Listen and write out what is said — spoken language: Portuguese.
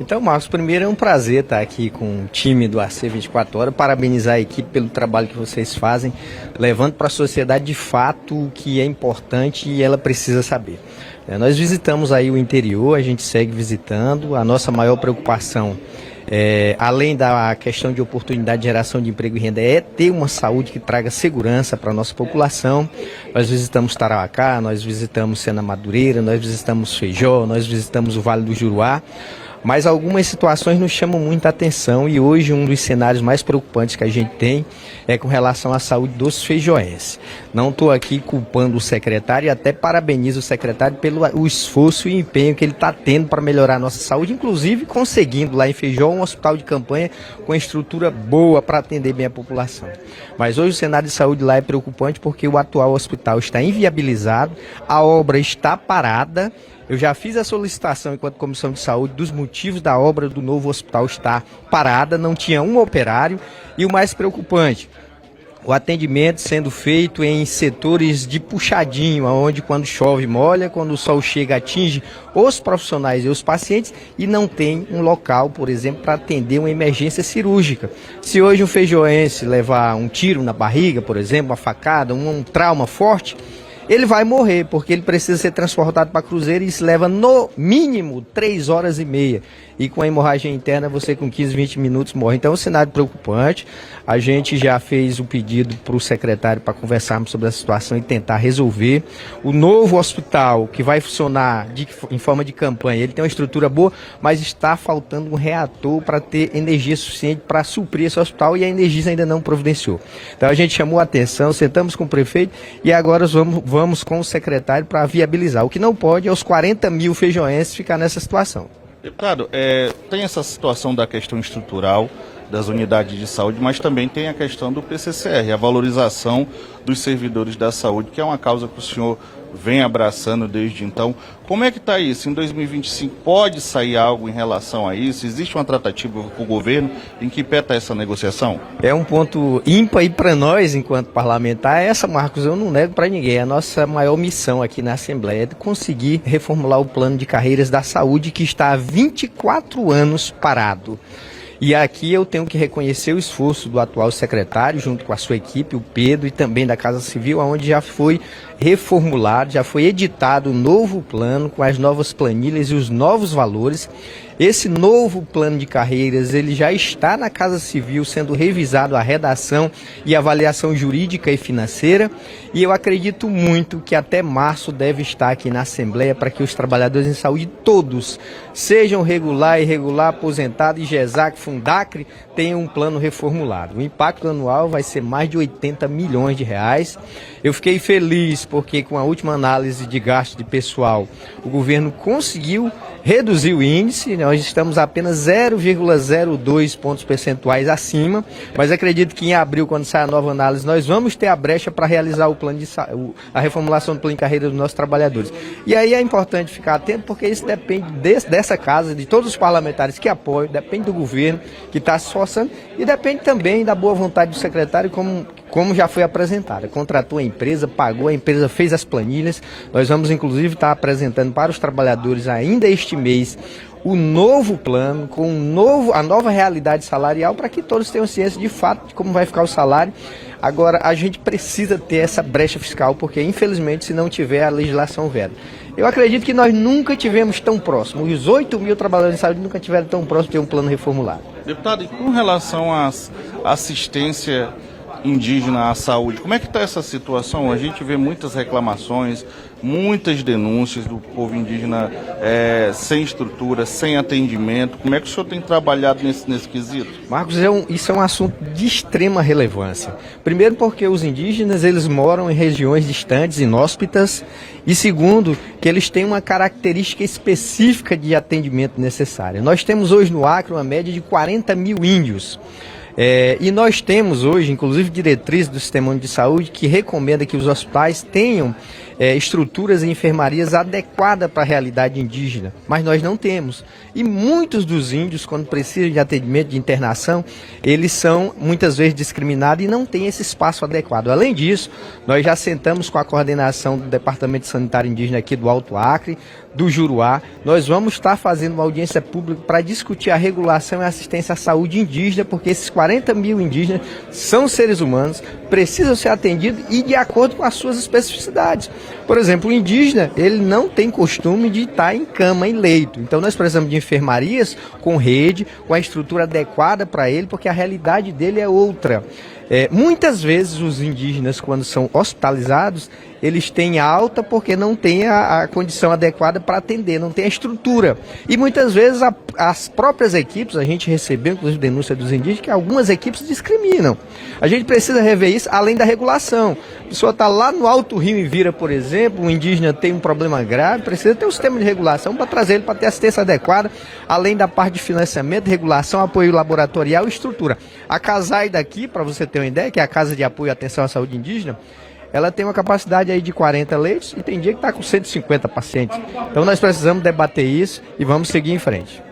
Então, Marcos, primeiro é um prazer estar aqui com o time do AC 24 Horas, parabenizar a equipe pelo trabalho que vocês fazem, levando para a sociedade de fato o que é importante e ela precisa saber. Nós visitamos aí o interior, a gente segue visitando, a nossa maior preocupação além da questão de oportunidade de geração de emprego e renda, é ter uma saúde que traga segurança para a nossa população. Nós visitamos Tarauacá, nós visitamos Sena Madureira, nós visitamos Feijó, nós visitamos o Vale do Juruá. Mas algumas situações nos chamam muita atenção e hoje um dos cenários mais preocupantes que a gente tem é com relação à saúde dos feijoenses. Não estou aqui culpando o secretário e até parabenizo o secretário pelo esforço e empenho que ele está tendo para melhorar a nossa saúde, inclusive conseguindo lá em Feijó um hospital de campanha com estrutura boa para atender bem a população. Mas hoje o cenário de saúde lá é preocupante porque o atual hospital está inviabilizado, a obra está parada. Eu já fiz a solicitação enquanto Comissão de Saúde dos motivos da obra do novo hospital estar parada, não tinha um operário e o mais preocupante, o atendimento sendo feito em setores de puxadinho, onde quando chove molha, quando o sol chega atinge os profissionais e os pacientes e não tem um local, por exemplo, para atender uma emergência cirúrgica. Se hoje um feijoense levar um tiro na barriga, por exemplo, uma facada, um trauma forte, ele vai morrer, porque ele precisa ser transportado para Cruzeiro e isso leva no mínimo 3 horas e meia. E com a hemorragia interna você com 15, 20 minutos morre. Então é um cenário preocupante. A gente já fez o pedido para o secretário para conversarmos sobre a situação e tentar resolver. O novo hospital que vai funcionar em forma de campanha, ele tem uma estrutura boa, mas está faltando um reator para ter energia suficiente para suprir esse hospital e a Energisa ainda não providenciou. Então a gente chamou a atenção, sentamos com o prefeito e agora vamos com o secretário para viabilizar. O que não pode é os 40 mil feijoenses ficar nessa situação. Deputado, tem essa situação da questão estrutural das unidades de saúde, mas também tem a questão do PCCR, a valorização dos servidores da saúde, que é uma causa que o senhor vem abraçando desde então. Como é que está isso? Em 2025 pode sair algo em relação a isso? Existe uma tratativa com o governo? Em que pé está essa negociação? É um ponto ímpar e para nós, enquanto parlamentar, Marcos, eu não nego para ninguém. A nossa maior missão aqui na Assembleia é de conseguir reformular o plano de carreiras da saúde que está há 24 anos parado. E aqui eu tenho que reconhecer o esforço do atual secretário, junto com a sua equipe, o Pedro, e também da Casa Civil, onde já foi reformulado, já foi editado um novo plano com as novas planilhas e os novos valores. Esse novo plano de carreiras, ele já está na Casa Civil sendo revisado a redação e avaliação jurídica e financeira, e eu acredito muito que até março deve estar aqui na Assembleia para que os trabalhadores em saúde todos, sejam regular, irregular, aposentado, IGESAC, Fundacre, tenham um plano reformulado. O impacto anual vai ser mais de 80 milhões de reais. Eu fiquei feliz porque com a última análise de gasto de pessoal, o governo conseguiu reduzir o índice, nós estamos apenas 0,02 pontos percentuais acima, mas acredito que em abril, quando sair a nova análise, nós vamos ter a brecha para realizar o plano de a reformulação do plano de carreira dos nossos trabalhadores. E aí é importante ficar atento, porque isso depende dessa casa, de todos os parlamentares que apoiam, depende do governo que está se esforçando e depende também da boa vontade do secretário, como já foi apresentada. Contratou a empresa, pagou, a empresa fez as planilhas. Nós vamos inclusive estar apresentando para os trabalhadores ainda este mês o novo plano, com a nova realidade salarial, para que todos tenham ciência de fato de como vai ficar o salário. Agora, a gente precisa ter essa brecha fiscal, porque infelizmente se não tiver, a legislação veda. Eu acredito que nós nunca tivemos tão próximo, os 8 mil trabalhadores de saúde nunca tiveram tão próximo de ter um plano reformulado. Deputado, e com relação à assistência indígena à saúde, como é que está essa situação? A gente vê muitas reclamações, muitas denúncias do povo indígena sem estrutura, sem atendimento. Como é que o senhor tem trabalhado nesse quesito? Marcos, isso é um assunto de extrema relevância. Primeiro porque os indígenas eles moram em regiões distantes, inóspitas, e segundo, que eles têm uma característica específica de atendimento necessária. Nós temos hoje no Acre uma média de 40 mil índios. E nós temos hoje, inclusive, diretrizes do Sistema Único de Saúde que recomenda que os hospitais tenham estruturas e enfermarias adequadas para a realidade indígena, mas nós não temos. E muitos dos índios, quando precisam de atendimento, de internação, eles são muitas vezes discriminados e não têm esse espaço adequado. Além disso, nós já sentamos com a coordenação do Departamento Sanitário Indígena aqui do Alto Acre, do Juruá. Nós vamos estar fazendo uma audiência pública para discutir a regulação e assistência à saúde indígena, porque esses 40 mil indígenas são seres humanos, precisam ser atendidos e de acordo com as suas especificidades. Por exemplo, o indígena, ele não tem costume de estar em cama, em leito. Então nós precisamos de enfermarias com rede, com a estrutura adequada para ele, porque a realidade dele é outra. Muitas vezes os indígenas, quando são hospitalizados, eles têm alta porque não têm a condição adequada para atender, não tem a estrutura. E muitas vezes as próprias equipes, a gente recebeu inclusive denúncia dos indígenas, que algumas equipes discriminam. A gente precisa rever isso, além da regulação. A pessoa está lá no Alto Rio e Vira, por exemplo, o indígena tem um problema grave, precisa ter um sistema de regulação para trazer ele para ter assistência adequada, além da parte de financiamento, regulação, apoio laboratorial e estrutura. A CASAI daqui, para você ter uma ideia, que é a Casa de Apoio e Atenção à Saúde Indígena, ela tem uma capacidade aí de 40 leitos e tem dia que está com 150 pacientes. Então nós precisamos debater isso e vamos seguir em frente.